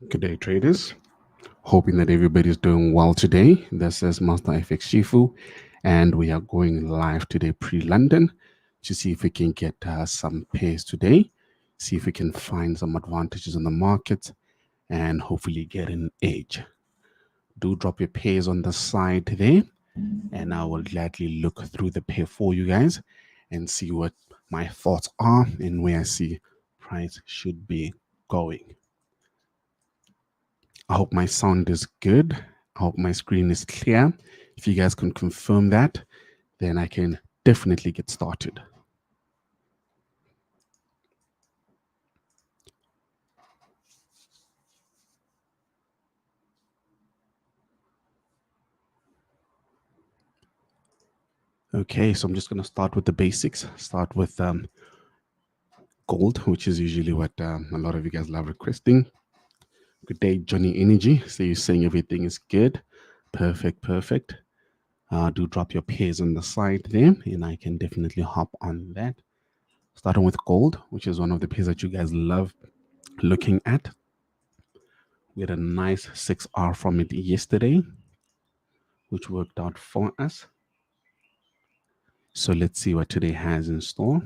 Good day, traders. Hoping that everybody's doing well today. This is Master FxShifu, and we are going live today pre-London to see if we can get some pairs today, see if we can find some advantages in the market, and hopefully get an edge. Do drop your pairs on the side there, and I will gladly look through the pair for you guys and see what my thoughts are and where I see price should be going. I hope my sound is good. I hope my screen is clear. If you guys can confirm that, then I can definitely get started. Okay, so I'm just going to start with the basics. Start with gold, which is usually what a lot of you guys love requesting. Good day, Johnny Energy. So you're saying everything is good. Perfect, perfect. Do drop your pairs on the side there, and I can definitely hop on that. Starting with gold, which is one of the pairs that you guys love looking at. We had a nice 6R from it yesterday, which worked out for us. So let's see what today has in store.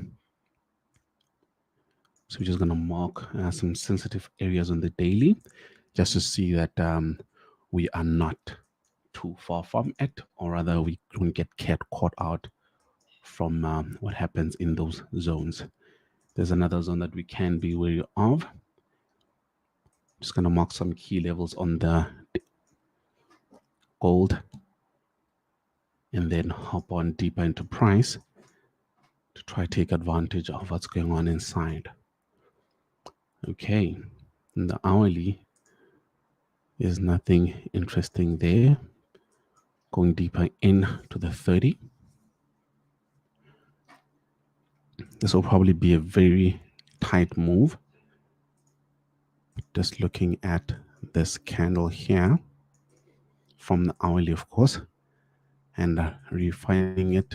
So we're just going to mark some sensitive areas on the daily just to see that we are not too far from it, or rather we don't get caught out from what happens in those zones. There's another zone that we can be wary of. Just going to mark some key levels on the gold and then hop on deeper into price to try to take advantage of what's going on inside. Okay, in the hourly, there's nothing interesting there. Going deeper into the 30. This will probably be a very tight move. Just looking at this candle here from the hourly, of course, and refining it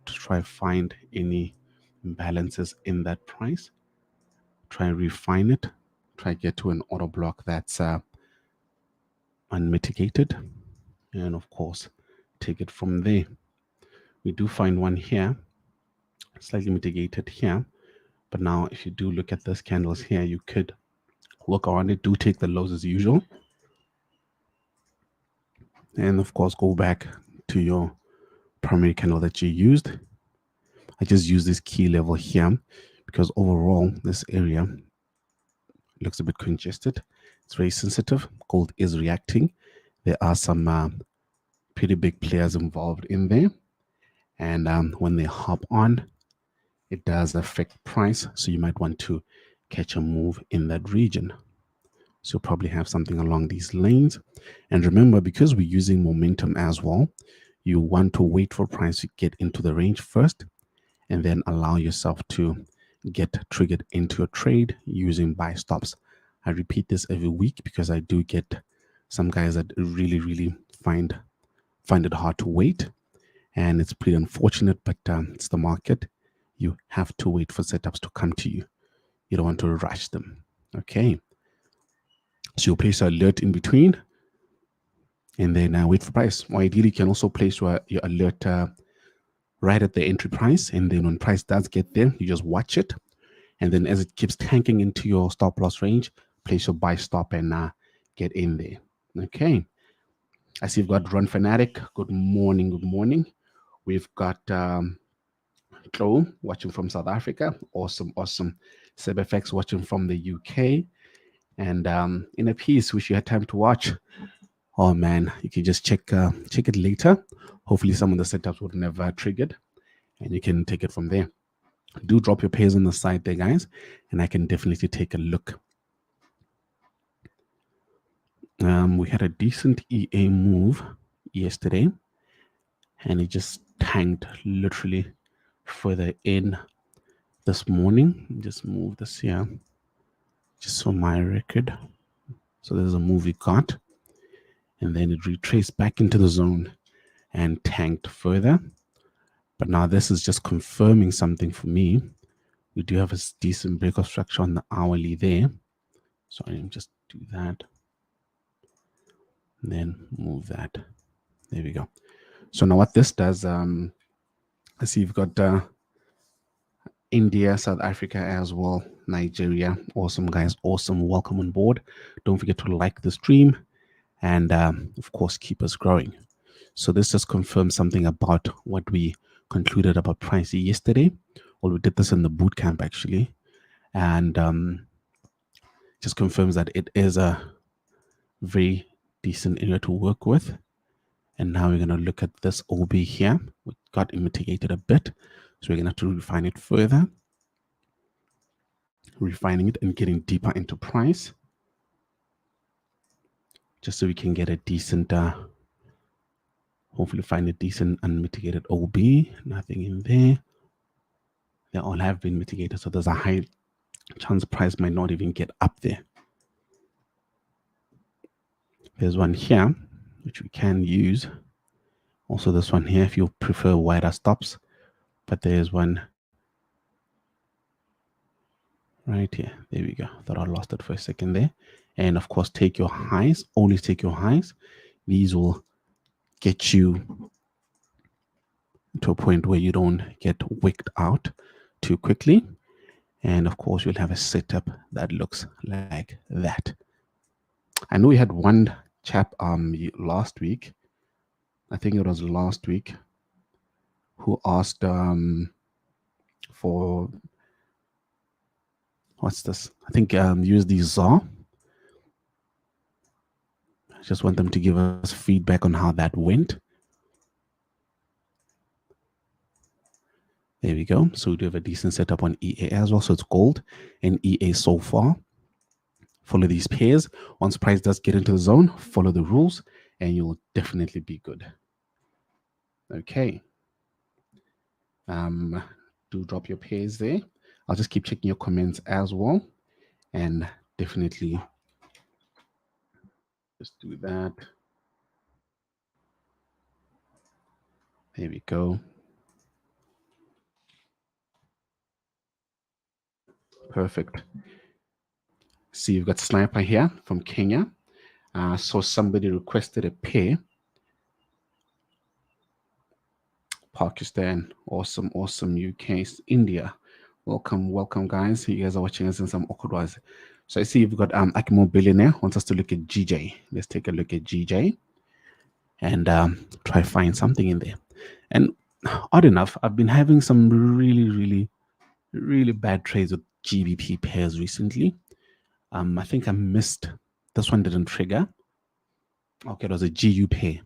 to try find any imbalances in that price. Try and refine it. Try get to an order block that's unmitigated, and of course take it from there. We do find one here, slightly mitigated here, but now if you do look at this candles here, you could work around it. Do take the lows as usual, and of course go back to your primary candle that you used. I just use this key level here because overall this area looks a bit congested. It's very sensitive. Gold is reacting. There are some pretty big players involved in there, and when they hop on, it does affect price. So you might want to catch a move in that region. So you'll probably have something along these lanes. And remember, because we're using momentum as well, you want to wait for price to get into the range first, and then allow yourself to get triggered into a trade using buy stops. I repeat this every week because I do get some guys that really find it hard to wait, and it's pretty unfortunate, but it's the market. You have to wait for setups to come to you. You don't want to rush them. Okay, so you'll place an alert in between, and then wait for price. Or ideally, you can also place your alert right at the entry price, and then when price does get there, you just watch it And then as it keeps tanking into your stop loss range, place your buy stop and get in there. Okay. I see you've got Run Fanatic. Good morning. Good morning. We've got Chloe watching from South Africa. Awesome. Awesome. SebFX watching from the UK. And in a piece which you had time to watch. Oh man, you can just check it later. Hopefully some of the setups would never triggered and you can take it from there. Do drop your pairs on the side there, guys, and I can definitely take a look. We had a decent EA move yesterday, and it just tanked literally further in this morning. Just move this here, just for my record. So there's a move we got, and then it retraced back into the zone and tanked further. But now this is just confirming something for me. We do have a decent break of structure on the hourly there. Sorry, just do that. And then move that. There we go. So now what this does, I see you've got India, South Africa as well, Nigeria. Awesome, guys. Awesome. Welcome on board. Don't forget to like the stream and, of course, keep us growing. So this just confirms something about what we concluded about price yesterday. Well, we did this in the boot camp, actually. And just confirms that it is a very decent area to work with. And now we're going to look at this OB here. We got mitigated a bit. So we're going to have to refine it further. Refining it and getting deeper into price. Just so we can get a decent, hopefully find a decent unmitigated OB. Nothing in there. They all have been mitigated. So there's a high chance price might not even get up there. There's one here, which we can use. Also this one here, if you prefer wider stops. But there's one right here. There we go. Thought I lost it for a second there. And of course, take your highs. Always take your highs. These will get you to a point where you don't get wicked out too quickly. And of course, you'll have a setup that looks like that. I know we had one chap last week. I think it was last week who asked for what's this? I think USD ZAR. I just want them to give us feedback on how that went. There we go. So we do have a decent setup on EA as well. So it's gold and EA so far. Follow these pairs. Once price does get into the zone, follow the rules and you'll definitely be good. Okay. Do drop your pairs there. I'll just keep checking your comments as well. And definitely just do that. There we go. Perfect. See, you've got Sniper here from Kenya. So somebody requested a pair. Pakistan, awesome, awesome. UK, India, welcome, welcome, guys. You guys are watching us in some awkward ways. So I see you've got Akimo Billionaire wants us to look at GJ. Let's take a look at GJ and try find something in there. And odd enough, I've been having some really bad trades with GBP pairs recently. I think I missed this one. Didn't trigger. Okay, it was a GU pair.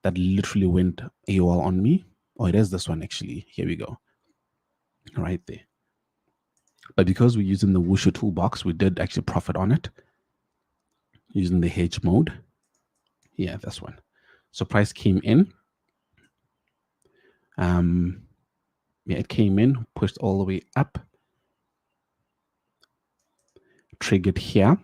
That literally went AOL on me. Oh, it is this one actually. Here we go. Right there. But because we're using the Wushu toolbox, we did actually profit on it using the hedge mode. Yeah, this one. So price came in. Yeah, it came in, pushed all the way up, triggered here,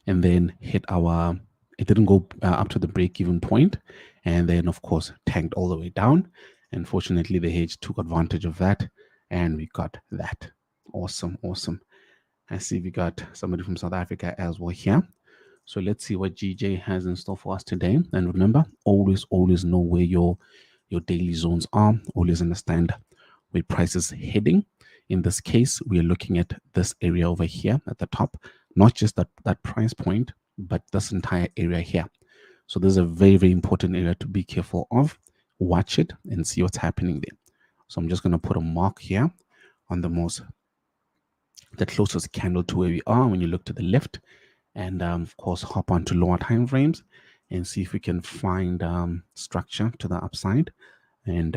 and then hit our, it didn't go up to the break-even point, and then of course tanked all the way down. And fortunately the hedge took advantage of that and we got that. Awesome, awesome. I see we got somebody from South Africa as well here. So let's see what GJ has in store for us today. And remember, always know where your daily zones are. Always understand where price is heading. In this case, we are looking at this area over here at the top, not just that price point, but this entire area here. So this is a very, very important area to be careful of. Watch it and see what's happening there. So I'm just going to put a mark here on the closest candle to where we are when you look to the left, and of course hop onto lower time frames and see if we can find structure to the upside and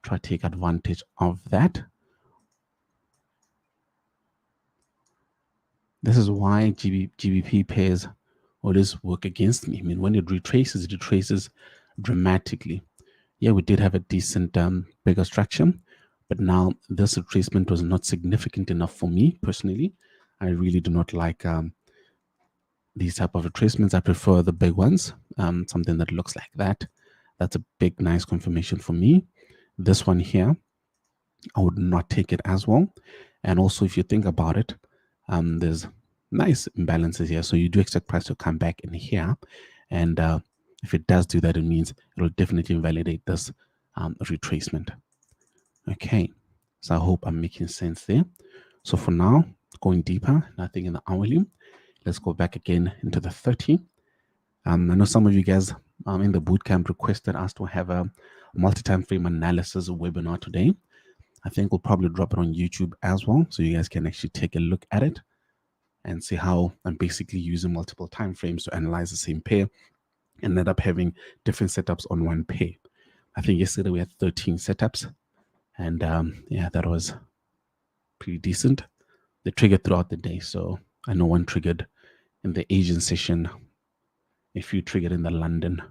try to take advantage of that. This is why GBP pairs always work against me. I mean, when it retraces dramatically. Yeah, we did have a decent bigger structure, but now this retracement was not significant enough for me personally. I really do not like these type of retracements. I prefer the big ones, something that looks like that. That's a big, nice confirmation for me. This one here, I would not take it as well. And also, if you think about it, there's nice imbalances here. So you do expect price to come back in here. And if it does do that, it means it will definitely invalidate this retracement. Okay, so I hope I'm making sense there. So for now, going deeper, nothing in the hourly. Let's go back again into the 30. I know some of you guys in the bootcamp requested us to have a multi-time frame analysis webinar today. I think we'll probably drop it on YouTube as well, so you guys can actually take a look at it and see how I'm basically using multiple time frames to analyze the same pair and end up having different setups on one pair. I think yesterday we had 13 setups, and yeah, that was pretty decent. They triggered throughout the day, so I know one triggered in the Asian session, a few triggered in the London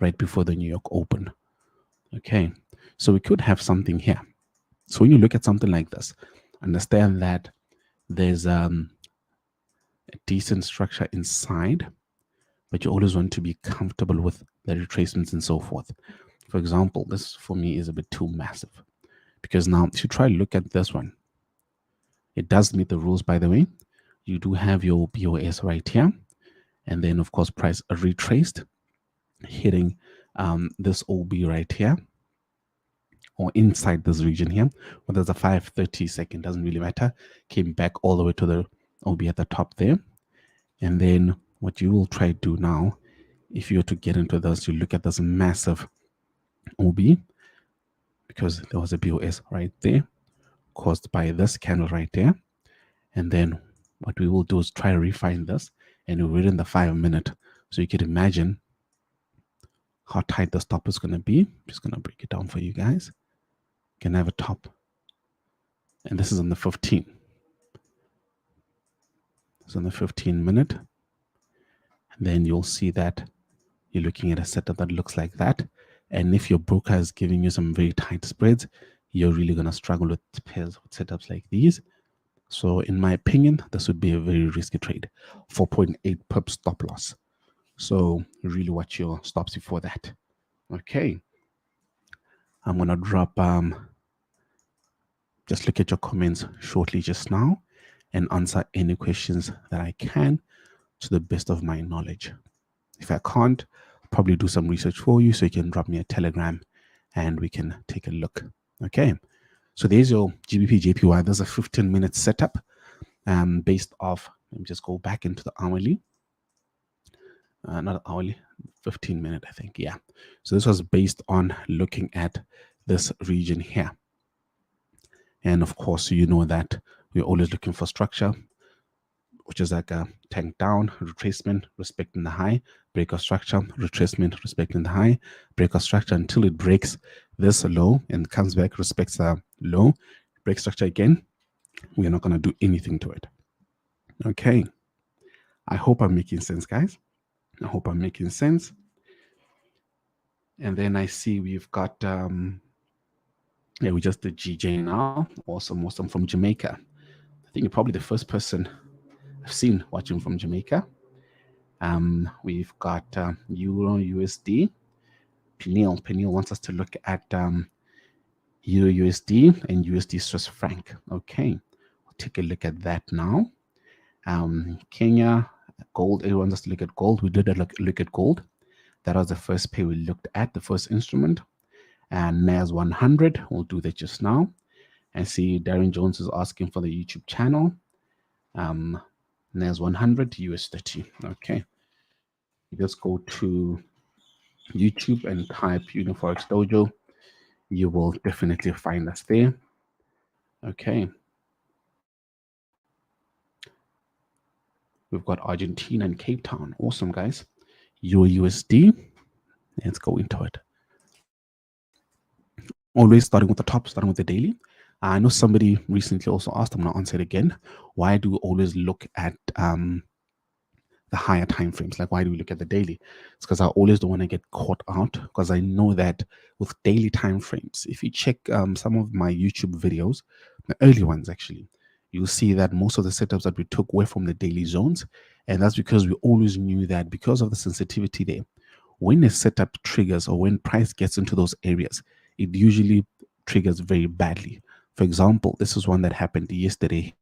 right before the New York Open. Okay, so we could have something here. So when you look at something like this, understand that there's a decent structure inside, but you always want to be comfortable with the retracements and so forth. For example, this for me is a bit too massive, because now if you try to look at this one, it does meet the rules, by the way. You do have your BOS right here, and then of course price retraced, hitting this OB right here, or inside this region here, but there's a 5:30 second, doesn't really matter, came back all the way to the OB at the top there. And then what you will try to do now, if you were to get into this, you look at this massive OB, because there was a BOS right there caused by this candle right there. And then what we will do is try to refine this, and we're in the 5 minute. So you can imagine how tight the stop is going to be. I'm just going to break it down for you guys. You can have a top, and this is on the 15. It's on the 15 minute. And then you'll see that you're looking at a setup that looks like that. And if your broker is giving you some very tight spreads, you're really going to struggle with pairs with setups like these. So in my opinion, this would be a very risky trade. 4.8 pip stop loss. So really watch your stops before that. Okay. I'm going to drop, just look at your comments shortly just now and answer any questions that I can to the best of my knowledge. If I can't, I'll probably do some research for you, so you can drop me a Telegram and we can take a look. Okay. So there's your GBP JPY. There's a 15-minute setup based off, let me just go back into the hourly. Not hourly, 15-minute, I think. Yeah. So this was based on looking at this region here. And of course, you know that we're always looking for structure, which is like a tank down, retracement, respecting the high, break of structure, retracement, respecting the high, break of structure until it breaks this low and comes back, respects the low, break structure again. We're not going to do anything to it. Okay. I hope I'm making sense, guys. I hope I'm making sense. And then I see we've got, yeah, we just did GJ now. Awesome from Jamaica. I think you're probably the first person I've seen watching from Jamaica. We've got Euro USD. Peniel wants us to look at Euro USD and USD Swiss franc. Okay, we'll take a look at that now. Kenya, gold. Everyone wants us to look at gold. We did a look at gold. That was the first pair we looked at, the first instrument. And NAS 100, we'll do that just now. I see Darren Jones is asking for the YouTube channel. There's 100 US30. Okay. You just go to YouTube and type Forex Dojo. You will definitely find us there. Okay. We've got Argentina and Cape Town. Awesome, guys. USD. Let's go into it. Always starting with the top, starting with the daily. I know somebody recently also asked, I'm going to answer it again. Why do we always look at the higher time frames? Like, why do we look at the daily? It's because I always don't want to get caught out, because I know that with daily time frames, if you check some of my YouTube videos, the early ones actually, you'll see that most of the setups that we took were from the daily zones. And that's because we always knew that because of the sensitivity there, when a setup triggers or when price gets into those areas, it usually triggers very badly. For example, this is one that happened yesterday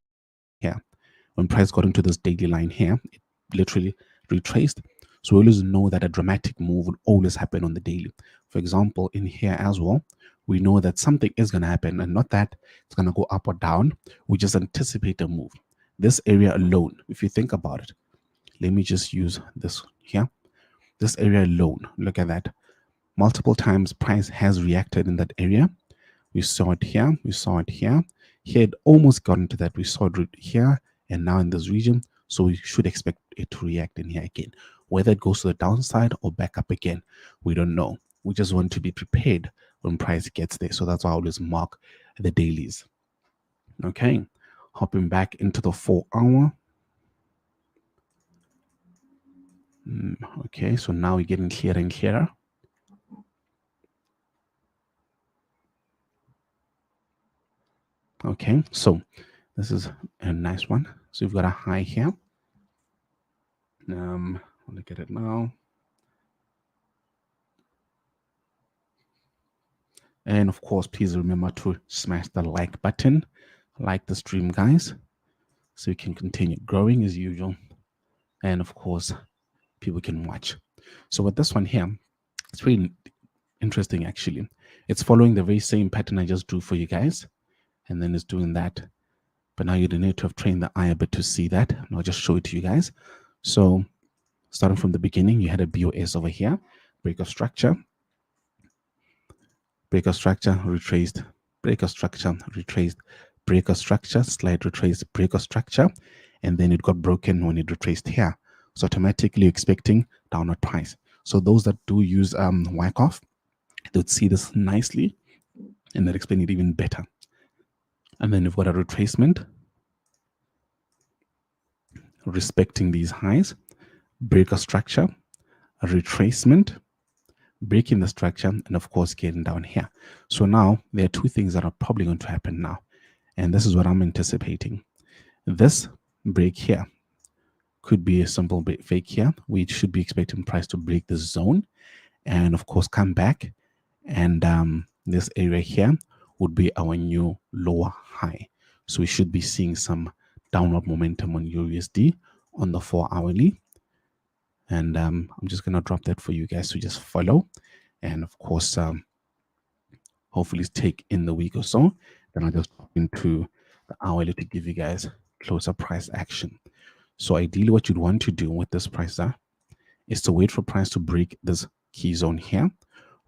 here. When price got into this daily line here, it literally retraced. So we always know that a dramatic move would always happen on the daily. For example, in here as well, we know that something is going to happen, and not that it's going to go up or down. We just anticipate a move. This area alone, if you think about it, let me just use this here. This area alone, look at that. Multiple times price has reacted in that area. We saw it here. We saw it here. Here it almost got into that. We saw it here and now in this region. So we should expect it to react in here again. Whether it goes to the downside or back up again, we don't know. We just want to be prepared when price gets there. So that's why I always mark the dailies. Okay. Hopping back into the 4 hour. Okay. So now we're getting clearer and clearer. Okay. So this is a nice one. So we've got a high here. Look at it now. And of course, please remember to smash the like button. Like the stream, guys, so we can continue growing as usual. And of course, people can watch. So with this one here, it's really interesting actually. It's following the very same pattern I just drew for you guys. And then it's doing that. But now you don't need to have trained the eye a bit to see that. And I'll just show it to you guys. So starting from the beginning, you had a BOS over here, break of structure, retraced, break of structure, retraced, break of structure, slight retrace, break of structure, and then it got broken when it retraced here. So automatically expecting downward price. So those that do use Wyckoff, they would see this nicely and they'll explain it even better. And then you've got a retracement, respecting these highs, break of structure, a retracement, breaking the structure, and of course getting down here. So now there are two things that are probably going to happen now. And this is what I'm anticipating. This break here could be a simple fake here. We should be expecting price to break this zone and of course come back. And this area here would be our new lower high. So we should be seeing some downward momentum on USD on the 4 hourly. And I'm just going to drop that for you guys to just follow. And of course, hopefully take in the week or so. Then I'll just drop into the hourly to give you guys closer price action. So ideally what you'd want to do with this price is to wait for price to break this key zone here.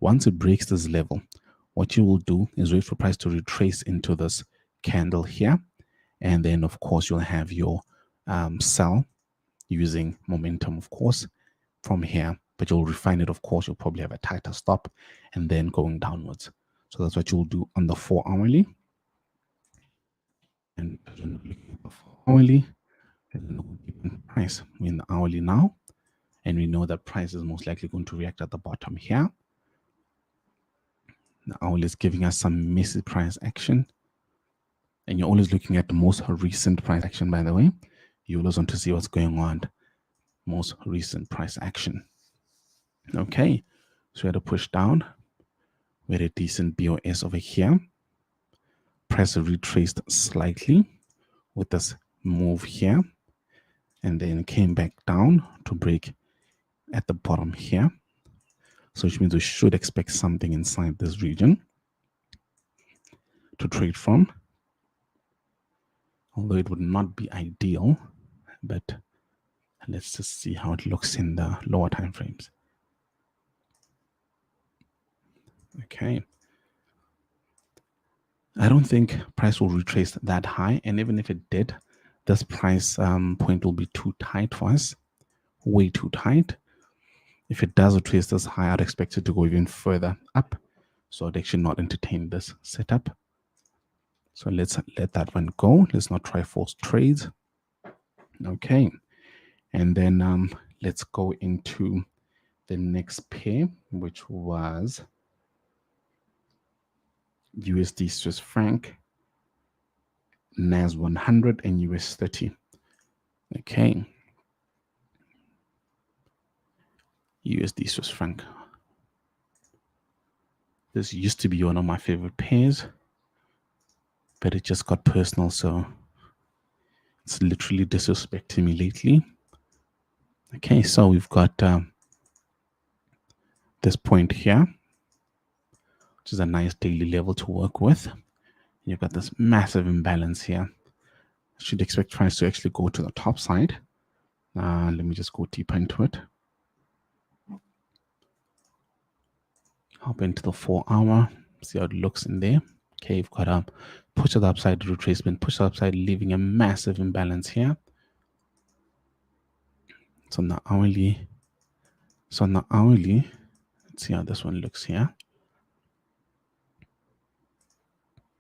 Once it breaks this level, what you will do is wait for price to retrace into this candle here. And then of course you'll have your sell using momentum, of course, from here, but you'll refine it. Of course, you'll probably have a tighter stop and then going downwards. So that's what you'll do on the 4 hourly. And hourly, price. We're in the hourly now, and we know that price is most likely going to react at the bottom here. The hourly is giving us some messy price action, and you're always looking at the most recent price action. By the way, you always want to see what's going on. Most recent price action. Okay, so we had a push down. We had a decent BOS over here. Price retraced slightly with this move here, and then came back down to break at the bottom here. So which means we should expect something inside this region to trade from. although it would not be ideal, but let's just see how it looks in the lower time frames. Okay. I don't think price will retrace that high, and even if it did, this price point will be too tight for us, way too tight. If it does retrace this high, I'd expect it to go even further up. So I'd actually not entertain this setup. So let's let that one go. Let's not try false trades. Okay. And then let's go into the next pair, which was USD Swiss franc, NAS 100, and US 30. Okay. USD Swiss franc. This used to be one of my favorite pairs, but it just got personal, so it's literally disrespecting me lately. Okay, so we've got this point here, which is a nice daily level to work with. You've got this massive imbalance here. I should expect price to actually go to the top side. Let me just go deeper into it. Hop into the 4 hour, see how it looks in there. Okay, you've got a push to the upside retracement, push to the upside, leaving a massive imbalance here. So on the hourly, let's see how this one looks here.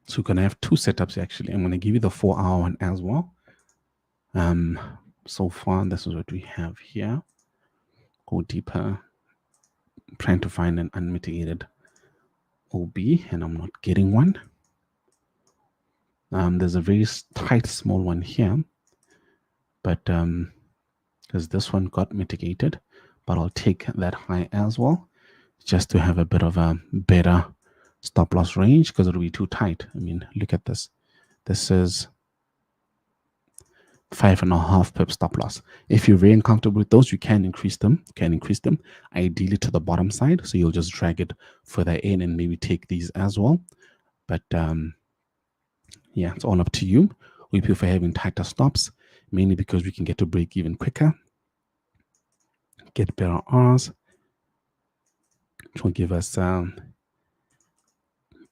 So we're going to have two setups actually. I'm going to give you the 4 hour one as well. So far, this is what we have here. Go deeper. I'm trying to find an unmitigated OB, and I'm not getting one. There's a very tight small one here, but because this one got mitigated, but I'll take that high as well, just to have a bit of a better stop loss range, because it'll be too tight. I mean, look at this. This is 5.5 pip stop loss. If you're very uncomfortable with those, you can increase them. Ideally to the bottom side, so you'll just drag it further in and maybe take these as well. But yeah, it's all up to you. We prefer having tighter stops, mainly because we can get to break even quicker, get better R's, which will give us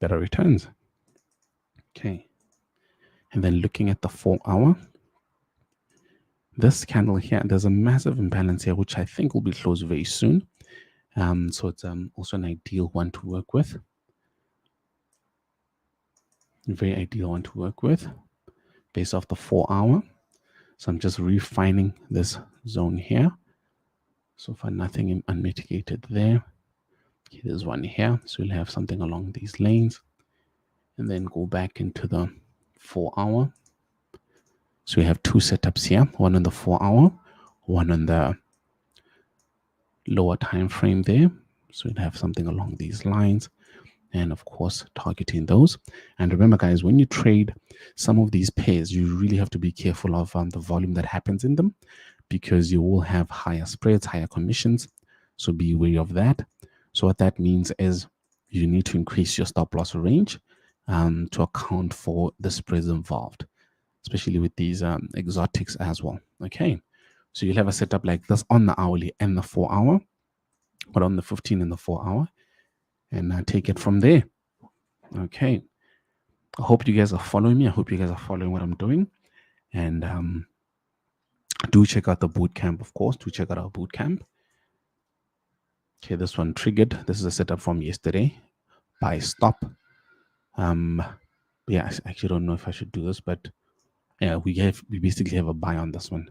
better returns. Okay, and then looking at the 4 hour, this candle here, there's a massive imbalance here, which I think will be closed very soon. So it's also an ideal one to work with. Very ideal one to work with based off the 4 hour. So I'm just refining this zone here. So far, nothing unmitigated there. Okay, there's one here. So we'll have something along these lanes. And then go back into the 4 hour. So we have two setups here, one on the 4 hour, one on the lower time frame there. So we'll have something along these lines, and of course targeting those. And remember guys, when you trade some of these pairs, you really have to be careful of the volume that happens in them, because you will have higher spreads, higher commissions. So be wary of that. So what that means is you need to increase your stop loss range to account for the spreads involved, especially with these exotics as well. Okay, so you'll have a setup like this on the hourly and the 4 hour, but on the 15 and the 4 hour, and take it from there. Okay, I hope you guys are following me. I hope you guys are following what I'm doing. And do check out the boot camp, of course. Do check out our boot camp. Okay, this one triggered. This is a setup from yesterday. Buy stop. Yeah, I actually don't know if I should do this, but yeah, we basically have a buy on this one.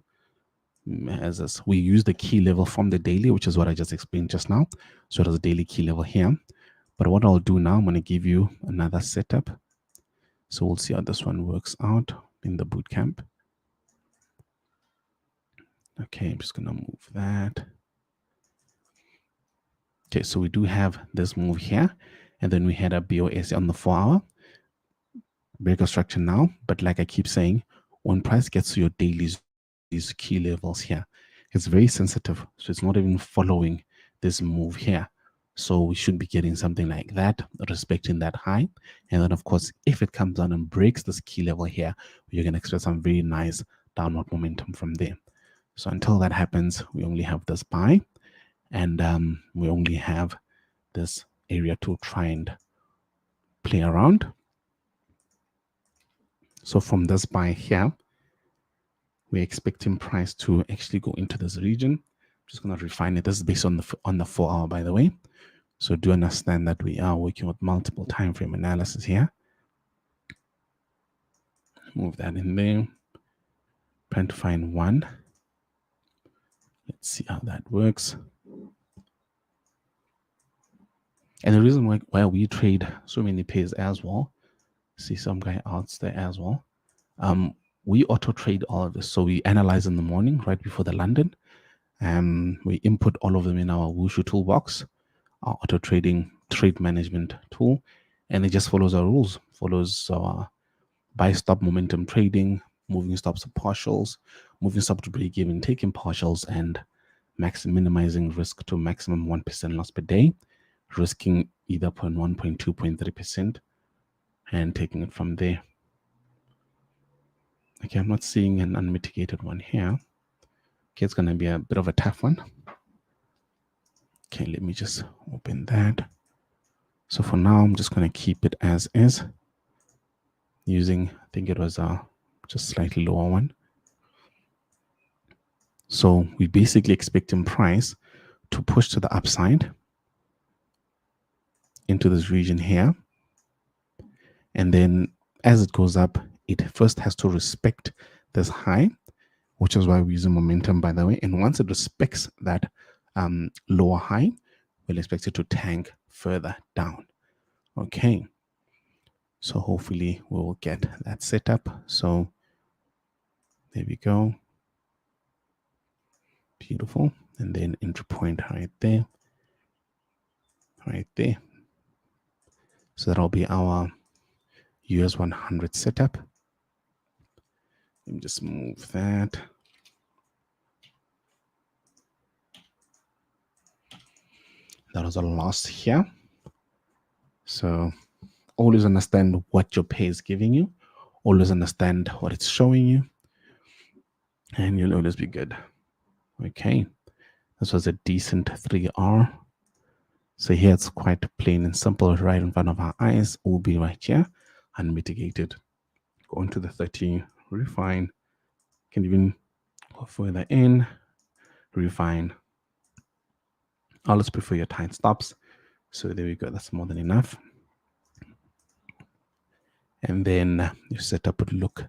As this, we use the key level from the daily, which is what I just explained just now. So there's a daily key level here. But what I'll do now, I'm going to give you another setup. So we'll see how this one works out in the boot camp. Okay, I'm just going to move that. Okay, so we do have this move here, and then we had a BOS on the 4 hour. Breaker structure now, but like I keep saying, when price gets to your dailies, these key levels here, it's very sensitive. So it's not even following this move here. So we should be getting something like that, respecting that high. And then, of course, if it comes down and breaks this key level here, you're going to expect some very nice downward momentum from there. So until that happens, we only have this buy, and we only have this area to try and play around. So from this buy here, we're expecting price to actually go into this region. I'm just going to refine it. This is based on the 4 hour, by the way. So do understand that we are working with multiple time frame analysis here. Move that in there. Trying to find one. Let's see how that works. And the reason why we trade so many pairs as well, see some guy out there as well. We auto trade all of this. So we analyze in the morning right before the London. We input all of them in our Wushu toolbox, our auto trading trade management tool, and it just follows our rules, follows our buy stop momentum trading, moving stops to partials, moving stop to break even, taking partials, and minimizing risk to maximum 1% loss per day, risking either 0.1, 0.2, 0.3%, and taking it from there. Okay, I'm not seeing an unmitigated one here. Okay, it's going to be a bit of a tough one. Okay, let me just open that. So for now, I'm just going to keep it as is, using, I think it was a just slightly lower one. So we basically expecting price to push to the upside into this region here. And then as it goes up, it first has to respect this high, which is why we're using momentum, by the way. And once it respects that lower high, we'll expect it to tank further down. Okay. So hopefully we will get that set up. So there we go. Beautiful. And then entry point right there. Right there. So that'll be our US 100 setup. Let me just move that. That was a loss here. So always understand what your pay is giving you. Always understand what it's showing you. And you'll always be good. Okay. This was a decent 3R. So here it's quite plain and simple, right in front of our eyes. Will be right here, unmitigated. Go into the 30, refine. Can even go further in, refine. I'll just prefer your tight stops. So there we go. That's more than enough. And then your setup would look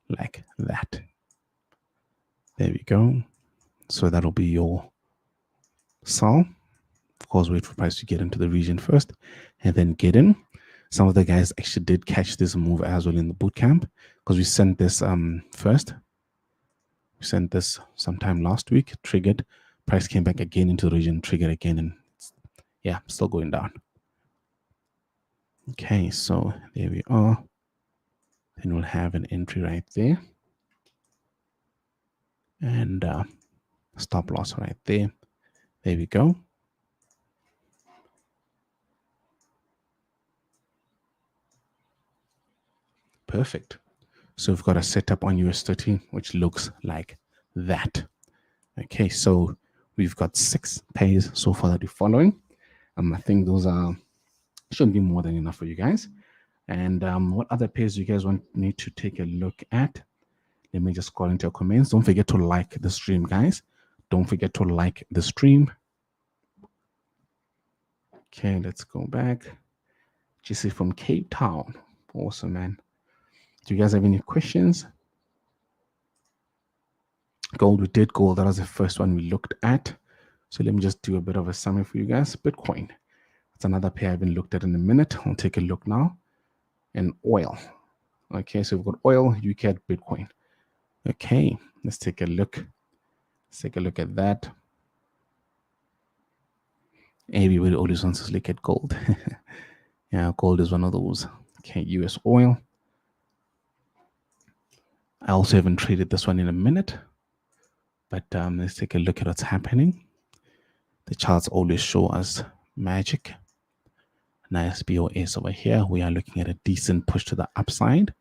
like that. There we go. So that'll be your sell. Of course, wait for price to get into the region first and then get in. Some of the guys actually did catch this move as well in the boot camp, because we sent this first. We sent this sometime last week, triggered. Price came back again into the region, triggered again, and yeah, still going down. Okay, so there we are. Then we'll have an entry right there. And stop loss right there. There we go. Perfect. So we've got a setup on US30, which looks like that. Okay, so we've got 6 pairs so far that we're following. I think those shouldn't be more than enough for you guys. And what other pairs you guys want me to take a look at? Let me just scroll into your comments. Don't forget to like the stream, guys. Don't forget to like the stream. Okay, let's go back. GC from Cape Town. Awesome, man. Do you guys have any questions? Gold, we did gold. That was the first one we looked at. So let me just do a bit of a summary for you guys. Bitcoin. That's another pair I haven't looked at in a minute. I'll take a look now. And oil. Okay, so we've got oil, UK at Bitcoin. Okay, let's take a look. Let's take a look at that. Everybody always wants to look at gold. Yeah, gold is one of those. Okay, US oil. I also haven't traded this one in a minute. But let's take a look at what's happening. The charts always show us Magic. Nice BOS over here. We are looking at a decent push to the upside.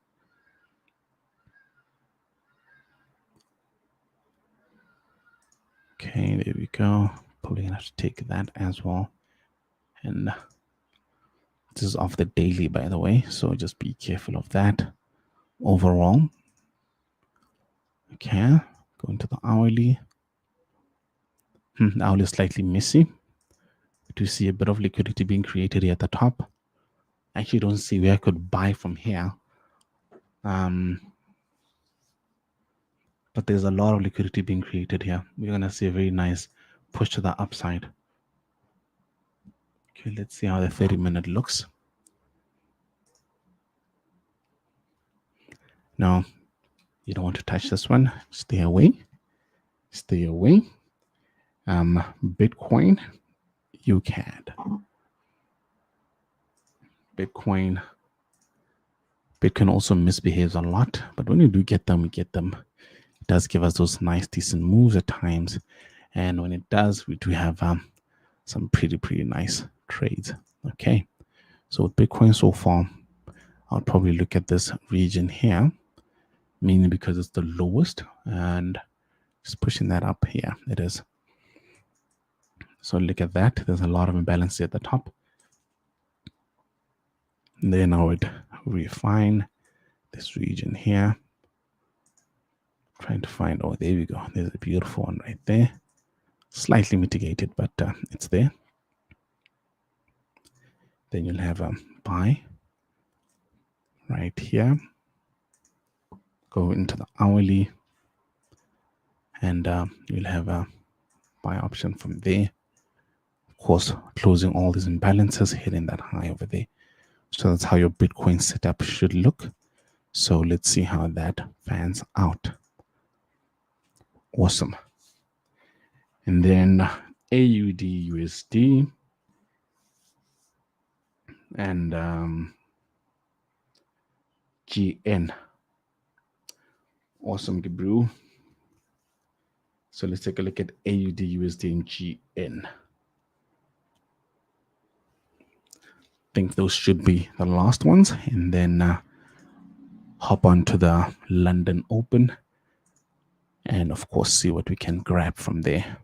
Okay, there we go. Probably gonna have to take that as well. And this is off the daily, by the way, so just be careful of that. Overall, okay, going to the hourly. The hourly is slightly messy. We do see a bit of liquidity being created here at the top. I actually don't see where I could buy from here. But there's a lot of liquidity being created here. We're going to see a very nice push to the upside. Okay, let's see how the 30-minute looks. No, you don't want to touch this one. Stay away. Stay away. Bitcoin, UCAD. Bitcoin also misbehaves a lot, but when you do get them, we get them. It does give us those nice, decent moves at times. And when it does, we do have some pretty nice trades. Okay, so with Bitcoin so far, I'll probably look at this region here, meaning because it's the lowest, and just pushing that up here. It is. So look at that. There's a lot of imbalance at the top. And then I would refine this region here. Trying to find, oh, there we go. There's a beautiful one right there. Slightly mitigated, but it's there. Then you'll have a buy right here. Go into the hourly, and you'll have a buy option from there. Of course, closing all these imbalances, hitting that high over there. So that's how your Bitcoin setup should look. So let's see how that pans out. Awesome. And then AUD USD and GN. Awesome, Gabru. So let's take a look at AUD USD and GN. I think those should be the last ones, and then hop on to the London Open and of course see what we can grab from there.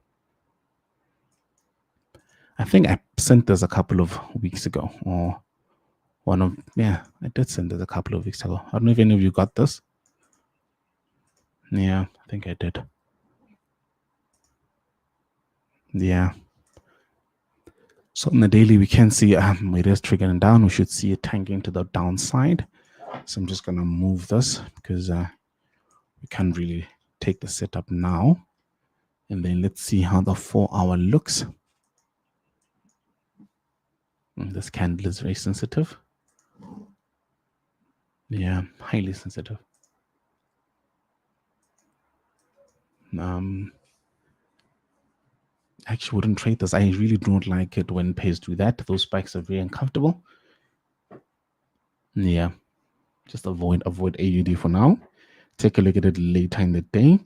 I think I sent this a couple of weeks ago, or I did send this a couple of weeks ago. I don't know if any of you got this. Yeah, I think I did. Yeah. So on the daily, we can see it is triggering down. We should see it tanking to the downside. So I'm just going to move this because we can't really take the setup now. And then let's see how the 4-hour looks. This candle is very sensitive. Yeah, highly sensitive. I actually wouldn't trade this. I really don't like it when pairs do that. Those spikes are very uncomfortable. Yeah, just avoid AUD for now. Take a look at it later in the day.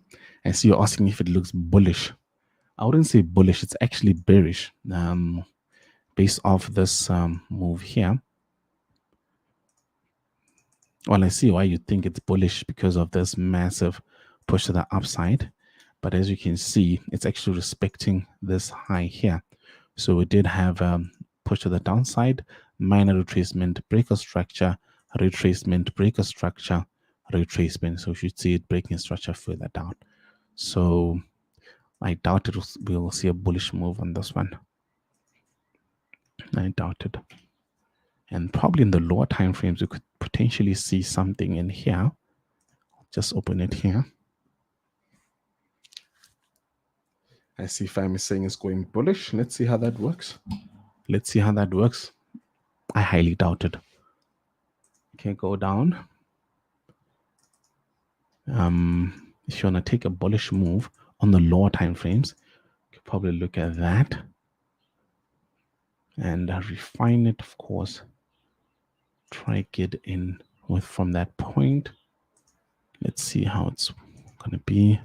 I see you're asking if it looks bullish. I wouldn't say bullish. It's actually bearish. Based off this move here. Well, I see why you think it's bullish because of this massive push to the upside. But as you can see, it's actually respecting this high here. So we did have push to the downside, minor retracement, breaker structure, retracement, breaker structure, retracement. So you should see it breaking structure further down. So I doubt we will see a bullish move on this one. I doubt it. And probably in the lower time frames, we could potentially see something in here. Just open it here. I see Fam is saying it's going bullish. Let's see how that works. Let's see how that works. I highly doubt it. Okay, go down. If you want to take a bullish move on the lower time frames, you could probably look at that and refine it, of course. Try get in with from that point. Let's see how it's going to be.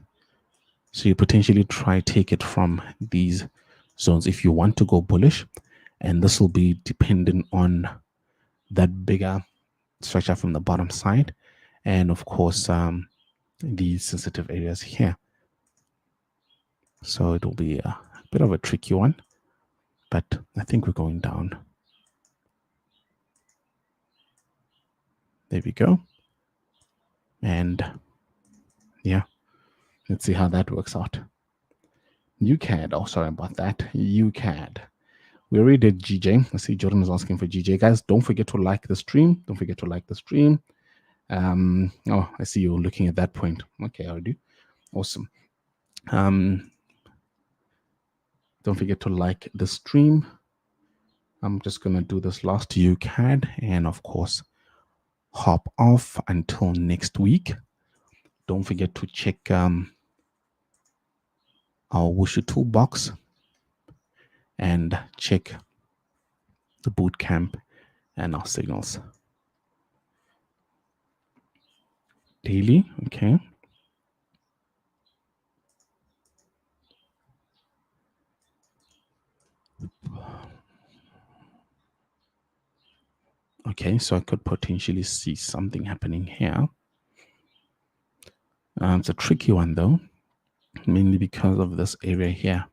So you potentially try take it from these zones if you want to go bullish, And this will be dependent on that bigger structure from the bottom side. And of course, these sensitive areas here. So it will be a bit of a tricky one, but I think we're going down. There we go. And yeah, let's see how that works out. UCAD. Oh, sorry about that. UCAD. We already did GJ. I see Jordan is asking for GJ. Guys, don't forget to like the stream. Don't forget to like the stream. Oh, I see you looking at that point. Okay, I'll do. Awesome. Don't forget to like the stream. I'm just going to do this last UCAD and, of course, hop off until next week. Don't forget to check our Wushu toolbox and check the boot camp and our signals. Daily, okay. Okay, so I could potentially see something happening here. It's a tricky one though, mainly because of this area here.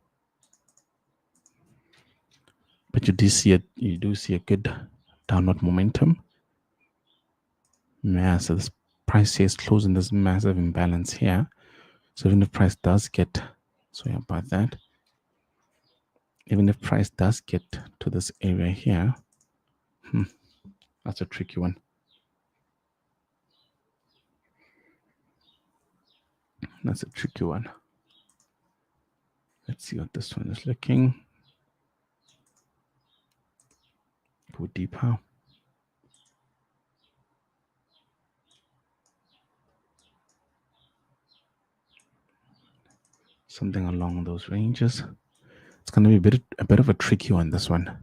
But you do see a good downward momentum. Yeah, so this price here is closing this massive imbalance here. So even if price does get, sorry about that, even if price does get to this area here, that's a tricky one. That's a tricky one. Let's see what this one is looking. Go deeper. Something along those ranges. It's going to be a bit of a tricky one, this one.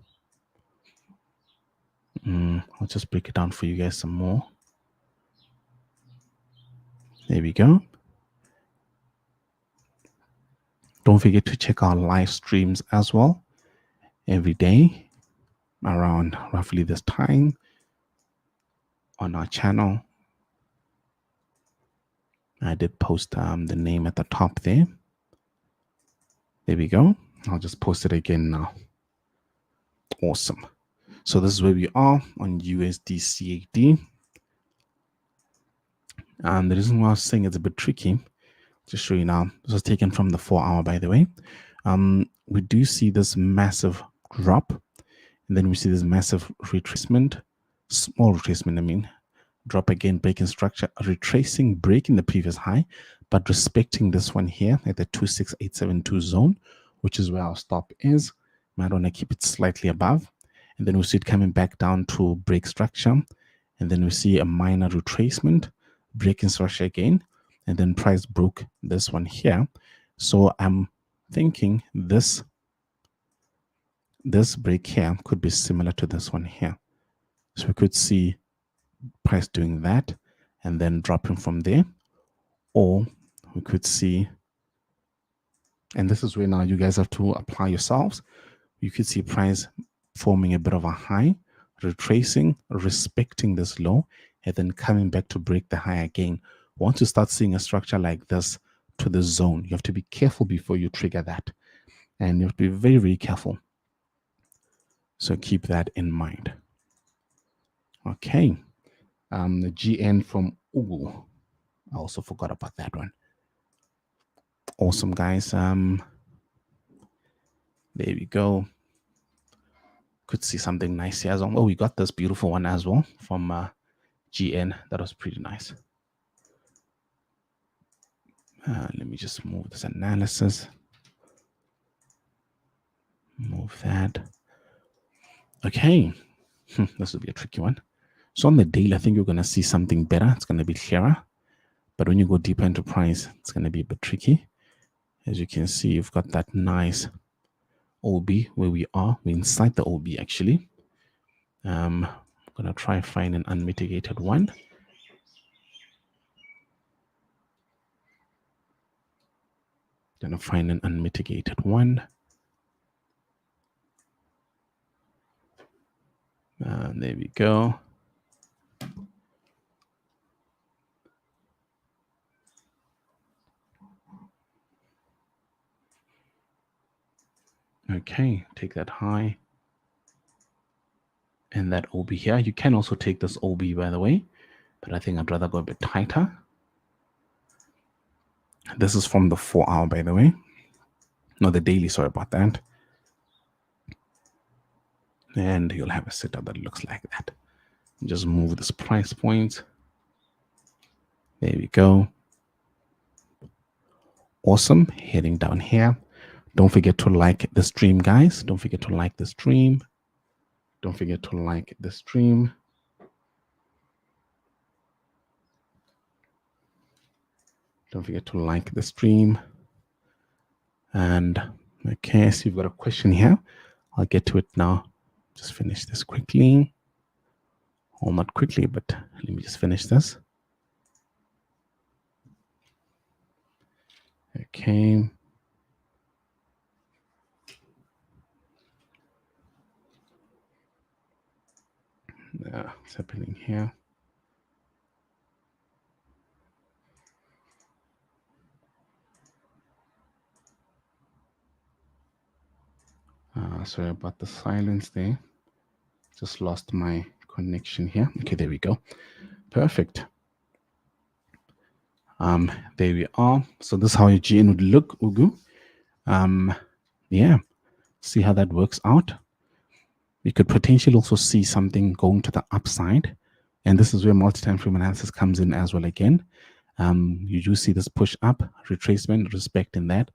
I'll just break it down for you guys some more. There we go. Don't forget to check our live streams as well every day around roughly this time on our channel. I did post the name at the top there. There we go. I'll just post it again now. Awesome. So this is where we are on USD CAD. The reason why I was saying it's a bit tricky, to show you now, this was taken from the 4-hour, by the way. We do see this massive drop, and then we see this massive retracement, small retracement, I mean, drop again, breaking structure, retracing, breaking the previous high, but respecting this one here at the 26872 zone, which is where our stop is. Might want to keep it slightly above. And then we see it coming back down to break structure. And then we see a minor retracement, breaking structure again. And then price broke this one here. So I'm thinking this break here could be similar to this one here. So we could see price doing that and then dropping from there. Or we could see, and this is where now you guys have to apply yourselves. You could see price forming a bit of a high, retracing, respecting this low, and then coming back to break the high again. Once you start seeing a structure like this to the zone, you have to be careful before you trigger that. And you have to be very, very careful. So keep that in mind. Okay. The GN from Ugu. I also forgot about that one. Awesome, guys. There we go. Could see something nice here as well. Oh, we got this beautiful one as well from GN. That was pretty nice. Let me just move this analysis. Move that. Okay. This will be a tricky one. So on the daily, I think you're going to see something better. It's going to be clearer. But when you go deeper into price, it's going to be a bit tricky. As you can see, you've got that nice OB where we are. We're inside the OB, actually. I'm going to try find an unmitigated one. Going to find an unmitigated one. There we go. Okay, take that high. And that OB here. You can also take this OB, by the way, but I think I'd rather go a bit tighter. This is from the 4-hour, by the way. No, the daily, sorry about that. And you'll have a setup that looks like that. Just move this price point. There we go. Awesome. Heading down here. Don't forget to like the stream, guys. Don't forget to like the stream. Don't forget to like the stream. Don't forget to like the stream. And okay, so you've got a question here. I'll get to it now. Just finish this quickly. Well, not quickly, but let me just finish this. Okay. What's happening here? Sorry about the silence there. Just lost my connection here. Okay, there we go. Perfect. There we are. So this is how your GN would look, Ugu. Yeah, see how that works out. We could potentially also see something going to the upside. And this is where multi-time frame analysis comes in as well again. You do see this push up, retracement, respecting that,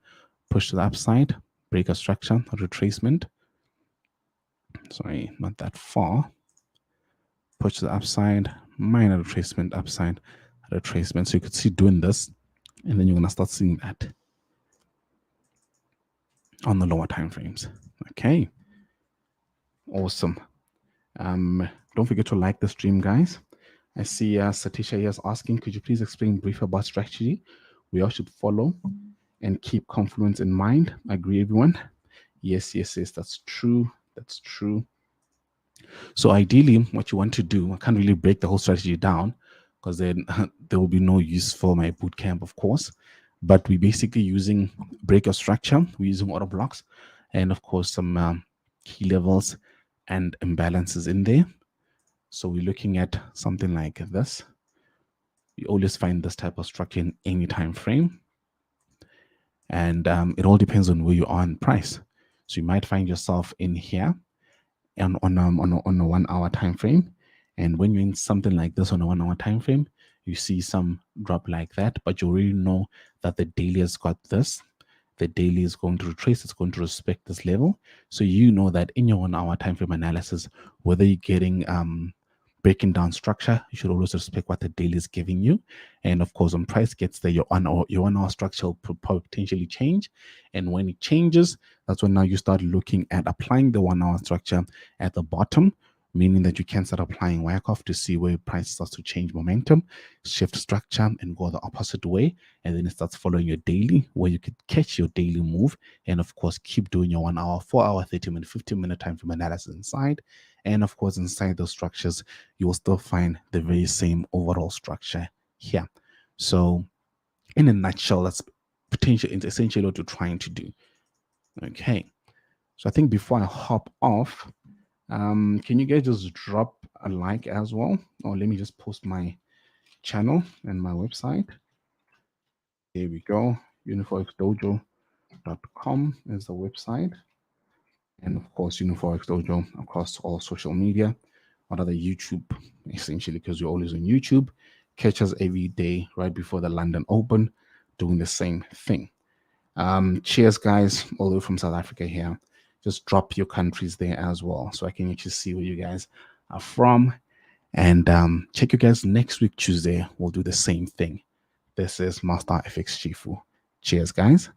push to the upside, break a structure, retracement. Sorry, not that far. Push to the upside, minor retracement, upside, retracement. So you could see doing this, and then you're gonna start seeing that on the lower time frames. Okay, awesome. Don't forget to like the stream, guys. I see Satisha here is asking, could you please explain brief about strategy we all should follow and keep confluence in mind? Agree, everyone? Yes, that's true. That's true. So ideally, what you want to do, I can't really break the whole strategy down because then there will be no use for my boot camp, of course. But we're basically using breaker structure. We're using order blocks and, of course, some key levels and imbalances in there. So we're looking at something like this. You always find this type of structure in any time frame. And it all depends on where you are in price. So you might find yourself in here and on a 1 hour time frame. And when you're in something like this on a 1 hour time frame, you see some drop like that, but you already know that the daily has got this. The daily is going to retrace, it's going to respect this level. So you know that in your 1 hour time frame analysis, whether you're getting breaking down structure, you should always respect what the daily is giving you. And of course, when price gets there, your 1 hour structure will potentially change. And when it changes, that's when now you start looking at applying the 1 hour structure at the bottom, meaning that you can start applying Wyckoff to see where price starts to change momentum, shift structure, and go the opposite way. And then it starts following your daily, where you could catch your daily move. And of course, keep doing your 1 hour, 4 hour, 30-minute, 15-minute time frame analysis inside. And of course, inside those structures, you will still find the very same overall structure here. So in a nutshell, that's essentially what you're trying to do. Okay. So I think before I hop off, can you guys just drop a like as well? Or let me just post my channel and my website. Here we go. UniForexDojo.com is the website. And of course, Forex Dojo across all social media, or other YouTube, essentially, because we're always on YouTube. Catch us every day right before the London Open, doing the same thing. Cheers, guys, all the way from South Africa here. Just drop your countries there as well, so I can actually see where you guys are from. And check you guys next week, Tuesday. We'll do the same thing. This is Master FxShifu. Cheers, guys.